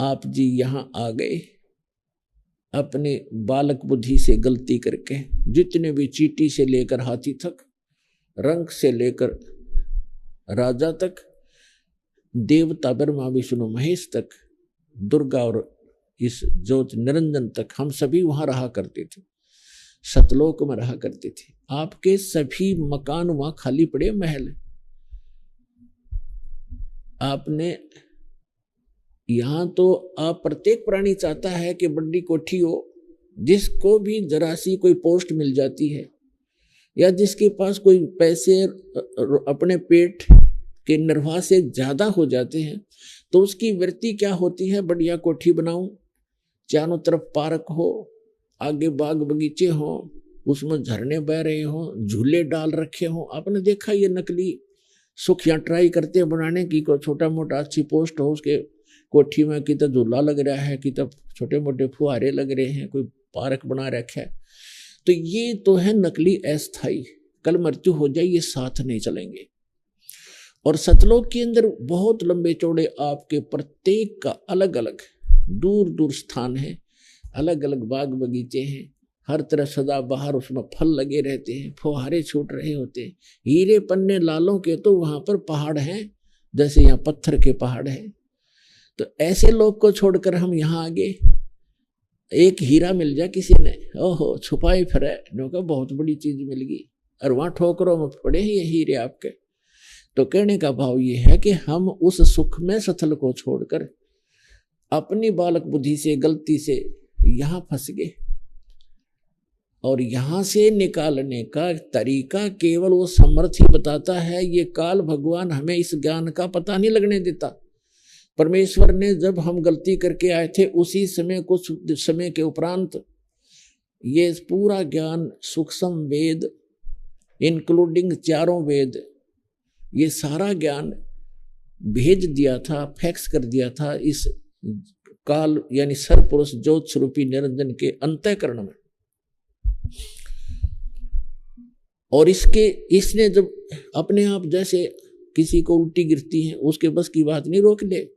आप जी यहाँ आ गए अपने बालक बुद्धि से गलती करके। जितने भी चींटी से लेकर हाथी तक, रंग से लेकर राजा तक, देवता ब्रह्मा विष्णु महेश तक, दुर्गा और इस ज्योति निरंजन तक, हम सभी वहां रहा करते थे, सतलोक में रहा करते थे। आपके सभी मकान वहां खाली पड़े, महल। आपने यहां तो आप प्रत्येक प्राणी चाहता है कि बड़ी कोठी हो, जिसको भी जरा सी कोई पोस्ट मिल जाती है या जिसके पास कोई पैसे अपने पेट के निर्वाह से ज्यादा हो जाते हैं, तो उसकी वृत्ति क्या होती है, बढ़िया कोठी बनाऊं, चारों तरफ पार्क हो, आगे बाग बगीचे हो, उसमें झरने बह रहे हो, झूले डाल रखे हो। आपने देखा ये नकली सुख यहाँ ट्राई करते हैं बनाने की, कोई छोटा मोटा अच्छी पोस्ट हो उसके कोठी में, कि तो झूला लग रहा है, कि तो छोटे मोटे फुहारे लग रहे हैं, कोई पार्क बना रखा है। तो ये तो है नकली अस्थाई, कल मृत्यु हो जाए ये साथ नहीं चलेंगे। और सतलोक के अंदर बहुत लंबे चौड़े आपके प्रत्येक का अलग अलग दूर दूर स्थान है, अलग अलग बाग बगीचे हैं, हर तरह सदाबहार उसमें फल लगे रहते हैं, फुहारे छूट रहे होते हैं, हीरे पन्ने लालों के तो वहां पर पहाड़ हैं, जैसे यहाँ पत्थर के पहाड़ हैं। तो ऐसे लोग को छोड़कर हम यहाँ आगे, एक हीरा मिल जाए किसी ने, ओहो छुपाई फिरे, बहुत बड़ी चीज मिल गई, और वहां ठोकरों में पड़े ही ये हीरे आपके। तो कहने का भाव ये है कि हम उस सुख में सथल को छोड़कर अपनी बालक बुद्धि से गलती से यहाँ फंस गए, और यहाँ से निकालने का तरीका केवल वो समर्थ ही बताता है। ये काल भगवान हमें इस ज्ञान का पता नहीं लगने देता। परमेश्वर ने जब हम गलती करके आए थे, उसी समय कुछ समय के उपरांत ये पूरा ज्ञान सूक्ष्म वेद इंक्लूडिंग चारों वेद, ये सारा ज्ञान भेज दिया था, फैक्स कर दिया था इस काल यानी सर्वपुरुष ज्योत स्वरूपी निरंजन के अंतःकरण में। और इसने जब अपने आप, जैसे किसी को उल्टी गिरती है उसके बस की बात नहीं रोक ले,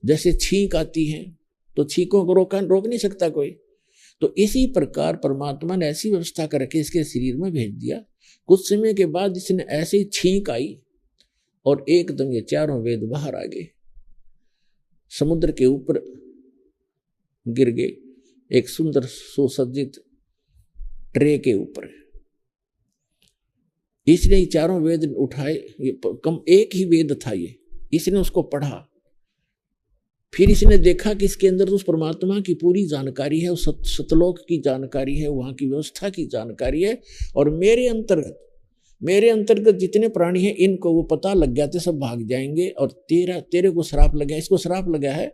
जैसे छींक आती है तो छींकों को रोक नहीं सकता कोई, तो इसी प्रकार परमात्मा ने ऐसी व्यवस्था करके इसके शरीर में भेज दिया। कुछ समय के बाद इसने ऐसी छींक आई और एकदम ये चारों वेद बाहर आ गए, समुद्र के ऊपर गिर गए, एक सुंदर सुसज्जित ट्रे के ऊपर। इसने ये चारों वेद उठाए, एक ही वेद था ये, इसने उसको पढ़ा, फिर इसने देखा कि इसके अंदर उस परमात्मा की पूरी जानकारी है, उस सतलोक की जानकारी है, वहां की व्यवस्था की जानकारी है, और मेरे अंतर्गत जितने प्राणी हैं इनको वो पता लग गया थे, सब भाग जाएंगे, और तेरे को श्राप लगा, इसको श्राप लगा है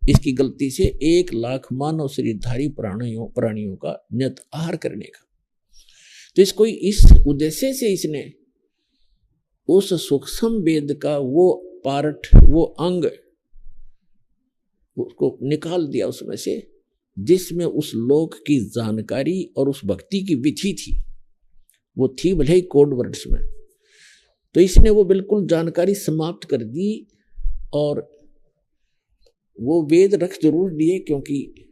इसकी गलती से 1 लाख मानव शरीरधारी प्राणियों का नियत आहार करने का। तो इसको इस उद्देश्य से इसने उस सूक्ष्म वेद का वो पार्ट, वो अंग उसको निकाल दिया उसमें से, जिसमें उस लोक की जानकारी और उस भक्ति की विधि थी, वो थी भले ही कोड वर्ड्स में। तो इसने वो बिल्कुल जानकारी समाप्त कर दी, और वो वेद रख जरूर दिए, क्योंकि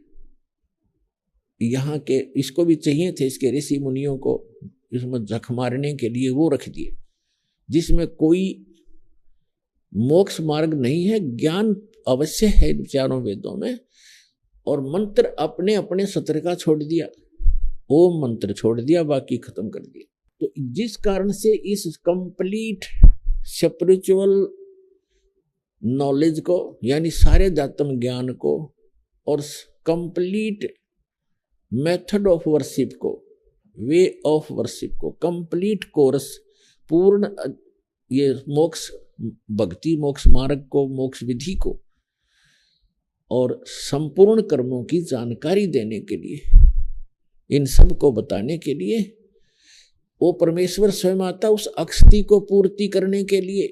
यहाँ के इसको भी चाहिए थे, इसके ऋषि मुनियों को इसमें जख मारने के लिए वो रख दिए, जिसमें कोई मोक्ष मार्ग नहीं है, ज्ञान अवश्य है चारों वेदों में। और मंत्र अपने अपने सत्र का छोड़ दिया, ओम मंत्र छोड़ दिया, बाकी खत्म कर दिया। तो जिस कारण से इस कंप्लीट स्पिरिचुअल नॉलेज को, यानी सारे दातम ज्ञान को, और कंप्लीट मेथड ऑफ वर्शिप को, वे ऑफ वर्शिप को, कंप्लीट कोर्स, पूर्ण ये मोक्ष भक्ति मोक्ष मार्ग को, मोक्ष विधि को, और संपूर्ण कर्मों की जानकारी देने के लिए, इन सब को बताने के लिए वो परमेश्वर स्वयं आता, उस अक्षति को पूर्ति करने के लिए।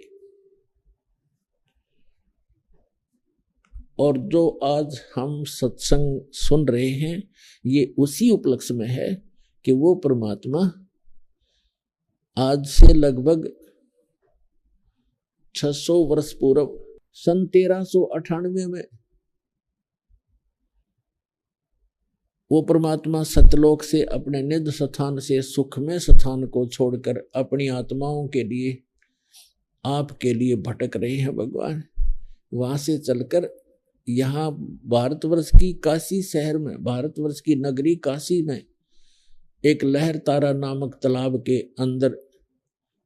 और जो आज हम सत्संग सुन रहे हैं, ये उसी उपलक्ष्य में है कि वो परमात्मा आज से लगभग 600 वर्ष पूर्व सन 1398 में वो परमात्मा सतलोक से अपने निज स्थान से सुखमय स्थान को छोड़कर अपनी आत्माओं के लिए, आपके लिए भटक रहे हैं भगवान। वहां से चलकर यहाँ भारतवर्ष की काशी शहर में, भारतवर्ष की नगरी काशी में एक लहर तारा नामक तालाब के अंदर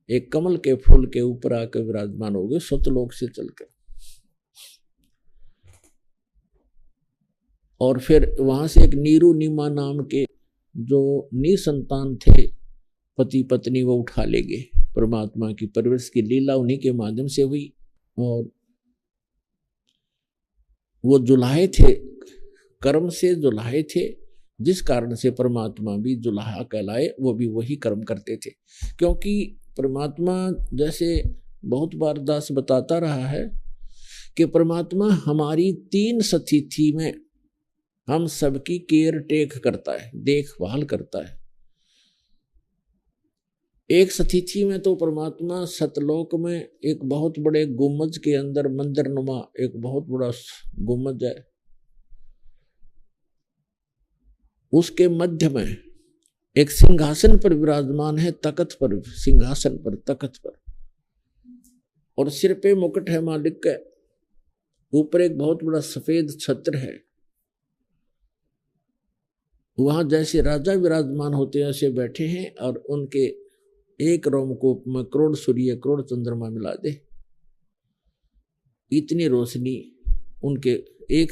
एक कमल के फूल के ऊपर आकर विराजमान हो गए सतलोक से चलकर। और फिर वहां से एक नीरू नीमा नाम के जो निसंतान थे पति पत्नी, वो उठा ले गए। परमात्मा की परवरिश की लीला उन्हीं के माध्यम से हुई। और वो जुलाहे थे, कर्म से जुलाहे थे, जिस कारण से परमात्मा भी जुलाहा कहलाए। वो भी वही कर्म करते थे, क्योंकि परमात्मा, जैसे बहुत बार दास बताता रहा है कि परमात्मा हमारी 3 स्थिति में हम सबकी केयर टेक करता है, देखभाल करता है। एक स्थिति में तो परमात्मा सतलोक में एक बहुत बड़े गुम्बज के अंदर, मंदिर नुमा एक बहुत बड़ा गुम्बज है, उसके मध्य में एक सिंहासन पर विराजमान है, तख्त पर, सिंहासन पर, तख्त पर, और सिर पे मुकुट है मालिक का। ऊपर एक बहुत बड़ा सफेद छत्र है। वहां जैसे राजा विराजमान होते हैं ऐसे बैठे हैं, और उनके एक रोमकूप में करोड़ सूर्य करोड़ चंद्रमा मिला दे, इतनी रोशनी उनके एक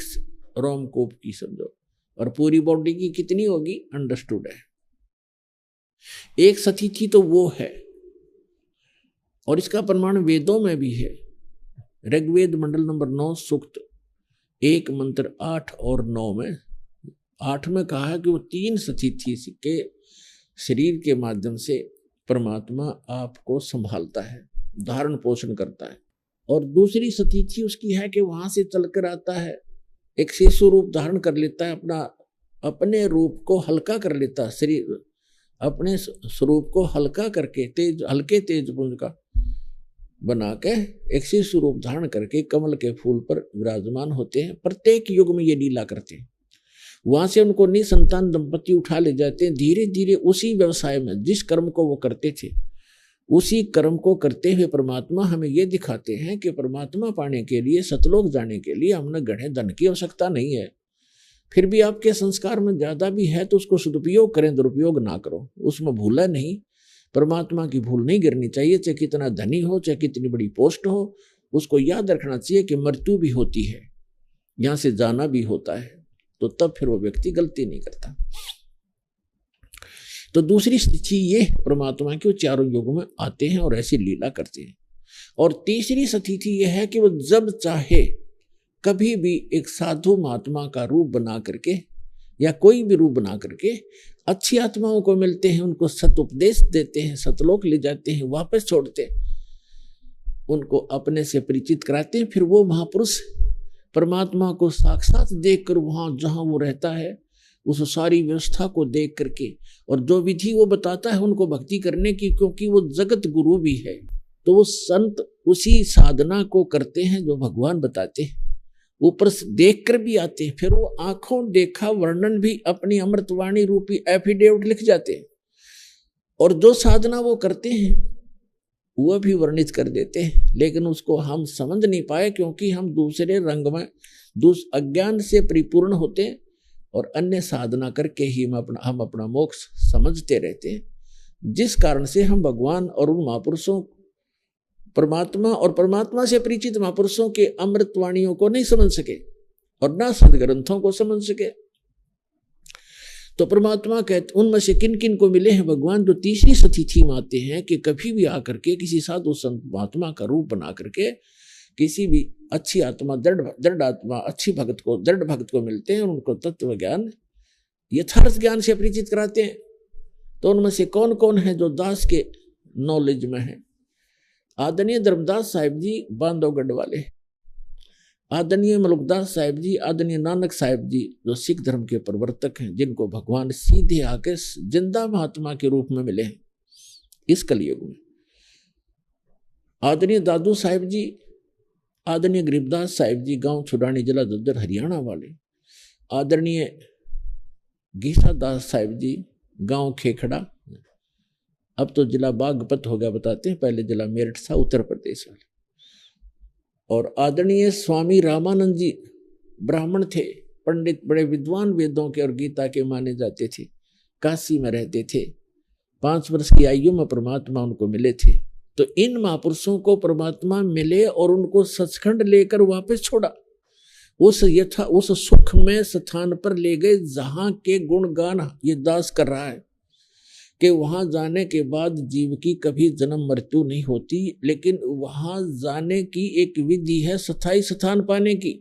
रोमकूप की समझो। और पूरी बॉडी की कितनी होगी, अंडरस्टूड है। एक स्थिति तो वो है, और इसका प्रमाण वेदों में भी है। ऋग्वेद मंडल नंबर 9 सूक्त 1 मंत्र 8 और 9 में, 8 में कहा है कि वो 3 स्थिति के शरीर के माध्यम से परमात्मा आपको संभालता है, धारण पोषण करता है। और दूसरी स्थिति उसकी है कि वहां से चलकर आता है, एक शिशु रूप धारण कर लेता है, अपने रूप को हल्का कर लेता है, शरीर अपने स्वरूप को हल्का करके हल्के तेज पुंज का बना के एक शिशु रूप धारण करके कमल के फूल पर विराजमान होते हैं। प्रत्येक युग में ये लीला करते हैं। वहां से उनको निसंतान दंपति उठा ले जाते हैं। धीरे धीरे उसी व्यवसाय में जिस कर्म को वो करते थे, उसी कर्म को करते हुए परमात्मा हमें ये दिखाते हैं कि परमात्मा पाने के लिए, सतलोक जाने के लिए हमने गढ़े धन की आवश्यकता नहीं है। फिर भी आपके संस्कार में ज्यादा भी है तो उसको सदुपयोग करें, दुरुपयोग ना करो, उसमें भूला नहीं। परमात्मा की भूल नहीं गिरनी चाहिए, चाहे कितना धनी हो, चाहे कितनी बड़ी पोस्ट हो। उसको याद रखना चाहिए कि मृत्यु भी होती है, यहां से जाना भी होता है, तो तब फिर वो व्यक्ति गलती नहीं करता। तो दूसरी स्थिति ये परमात्मा के, वो चारों युगों में आते हैं और ऐसी लीला करते हैं। और तीसरी स्थिति यह है कि वो जब चाहे कभी भी एक साधु महात्मा का रूप बना करके या कोई भी रूप बना करके अच्छी आत्माओं को मिलते हैं, उनको सत उपदेश देते हैं, सतलोक ले जाते हैं, वापस छोड़ते हैं, उनको अपने से परिचित कराते हैं। फिर वो महापुरुष परमात्मा को साक्षात देखकर वहां जहां वो रहता है उस सारी व्यवस्था को देख करके, और जो विधि वो बताता है उनको भक्ति करने की, क्योंकि वो जगत गुरु भी है, तो वो संत उसी साधना को करते हैं जो भगवान बताते हैं। ऊपर से देख कर भी आते हैं, फिर वो आंखों देखा वर्णन भी अपनी अमृतवाणी रूपी एफिडेविट लिख जाते हैं, और जो साधना वो करते हैं वह भी वर्णित कर देते हैं। लेकिन उसको हम समझ नहीं पाए, क्योंकि हम दूसरे रंग में अज्ञान से परिपूर्ण होते हैं, और अन्य साधना करके ही हम अपना मोक्ष समझते रहते हैं, जिस कारण से हम भगवान और उन महापुरुषों, परमात्मा और परमात्मा से परिचित महापुरुषों के अमृतवाणियों को नहीं समझ सके और ना सदग्रंथों को समझ सके। तो परमात्मा कहते उनमें से किन किन को मिले हैं भगवान, जो तीसरी स्थिति में आते हैं कि कभी भी आकर के किसी साधु संत महात्मा का रूप बना करके किसी भी अच्छी आत्मा, दृढ़ आत्मा, अच्छी भक्त को, दृढ़ भक्त को मिलते हैं और उनको तत्व ज्ञान, यथार्थ ज्ञान से परिचित कराते हैं। तो उनमें से कौन कौन है जो दास के नॉलेज में है? आदरणीय धर्मदास साहिब जी बांधवगढ़ वाले, आदरणीय मलुकदास साहिब जी, आदरणीय नानक साहिब जी जो सिख धर्म के प्रवर्तक हैं, जिनको भगवान सीधे आके जिंदा महात्मा के रूप में मिले हैं इस कलयुग में। आदरणीय दादू साहिब जी, आदरणीय गरीबदास साहिब जी, गांव छुडानी, जिला झज्जर, हरियाणा वाले। आदरणीय गीसा दास साहिब जी, गांव खेखड़ा, अब तो जिला बागपत हो गया बताते हैं, पहले जिला मेरठ था, उत्तर प्रदेश वाले। और आदरणीय स्वामी रामानंद जी ब्राह्मण थे, पंडित, बड़े विद्वान, वेदों के और गीता के माने जाते थे, काशी में रहते थे। 5 वर्ष की आयु में परमात्मा उनको मिले थे। तो इन महापुरुषों को परमात्मा मिले और उनको सचखंड लेकर वापस छोड़ा, उस सुख में स्थान पर ले गए जहां के गुणगान ये दास कर रहा है कि वहां जाने के बाद जीव की कभी जन्म मृत्यु नहीं होती, लेकिन वहां जाने की एक विधि है स्थायी स्थान पाने की।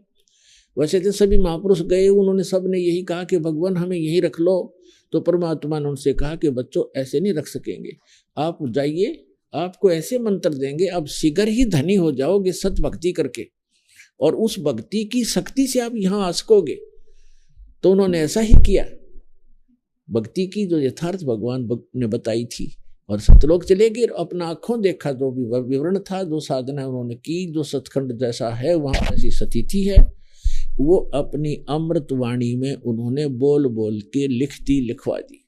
वैसे तो सभी महापुरुष गए, उन्होंने सब ने यही कहा कि भगवान हमें यही रख लो। तो परमात्मा ने उनसे कहा कि बच्चों ऐसे नहीं रख सकेंगे, आप जाइए, आपको ऐसे मंत्र देंगे, अब शीघ्र ही धनी हो जाओगे सत भक्ति करके, और उस भक्ति की शक्ति से आप यहाँ आ सकोगे। तो उन्होंने ऐसा ही किया। भक्ति की जो यथार्थ भगवान ने बताई थी, और सतलोक चले गए, अपना आंखों देखा जो भी विवरण था, जो साधना उन्होंने की, जो सतखंड जैसा है वहां ऐसी स्थिति है, वो अपनी अमृत वाणी में उन्होंने बोल बोल के लिखवा दी।